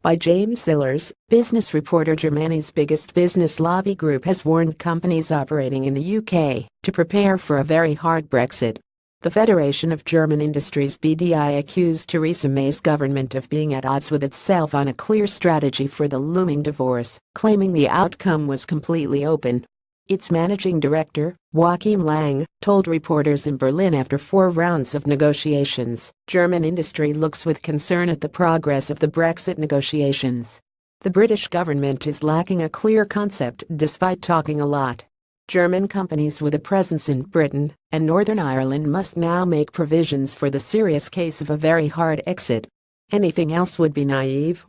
by James Sillars. Business ReporterGermanys' biggest business lobby group has warned companies operating in the UK to prepare for a very hard Brexit. The Federation of German Industries (BDI) accused Theresa May's government of being at odds with itself on a clear strategy for the looming divorce, claiming the outcome was completely open. Its managing director, Joachim Lang, told reporters in Berlin after 4 rounds of negotiations, German industry looks with concern at the progress of the Brexit negotiations. The British government is lacking a clear concept despite talking a lot. German companies with a presence in Britain and Northern Ireland must now make provisions for the serious case of a very hard exit. Anything else would be naive.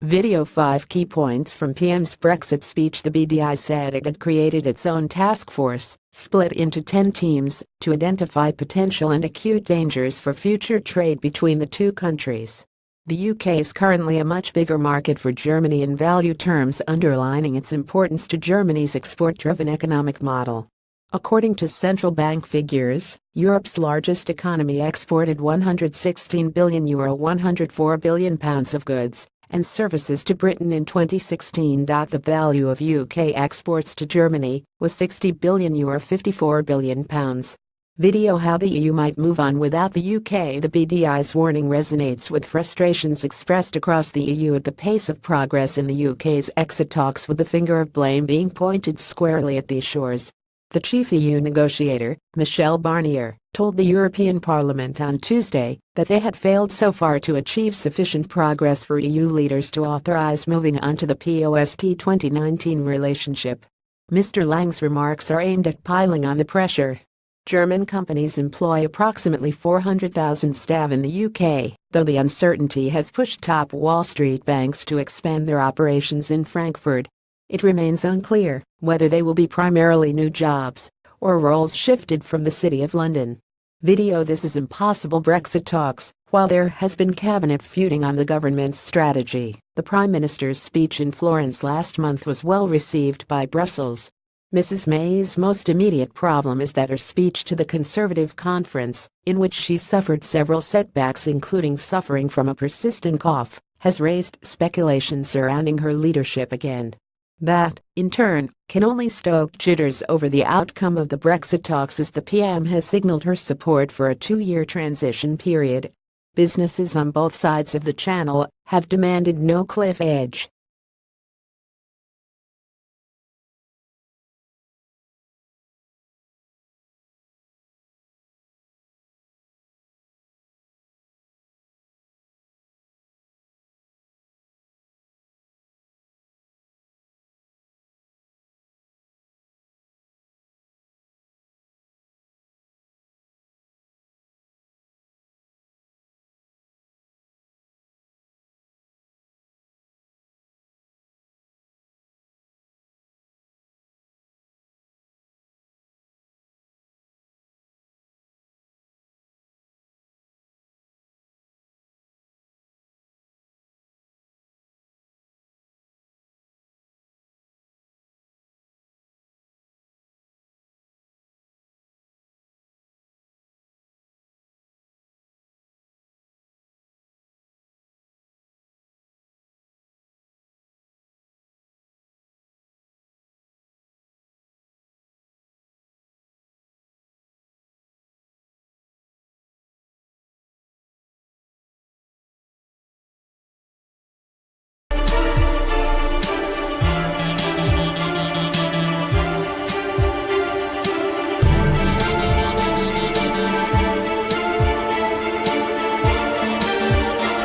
Video 5 key points from PM's Brexit speech. The BDI said it had created its own task force, split into 10 teams, to identify potential and acute dangers for future trade between the two countries. The UK is currently a much bigger market for Germany in value terms, underlining its importance to Germany's export-driven economic model. According to central bank figures, Europe's largest economy exported €116 billion, £104 billion of goods and services to Britain in 2016. The value of UK exports to Germany was €60 billion, £54 billion. Video how the EU might move on without the UK. The BDI's warning resonates with frustrations expressed across the EU at the pace of progress in the UK's exit talks, with the finger of blame being pointed squarely at these shores. The chief EU negotiator, Michel Barnier, told the European Parliament on Tuesday that they had failed so far to achieve sufficient progress for EU leaders to authorize moving on to the post-2019 relationship. Mr. Lang's remarks are aimed at piling on the pressure. German companies employ approximately 400,000 staff in the UK, though the uncertainty has pushed top Wall Street banks to expand their operations in Frankfurt. It remains unclear whether they will be primarily new jobs or roles shifted from the City of London. Video This is impossible Brexit talks. While there has been cabinet feuding on the government's strategy, the Prime Minister's speech in Florence last month was well received by Brussels. Mrs. May's most immediate problem is that her speech to the Conservative conference, in which she suffered several setbacks including suffering from a persistent cough, has raised speculation surrounding her leadership again. That, in turn, can only stoke jitters over the outcome of the Brexit talks, as the PM has signaled her support for a 2-year transition period. Businesses on both sides of the Channel have demanded no cliff edge.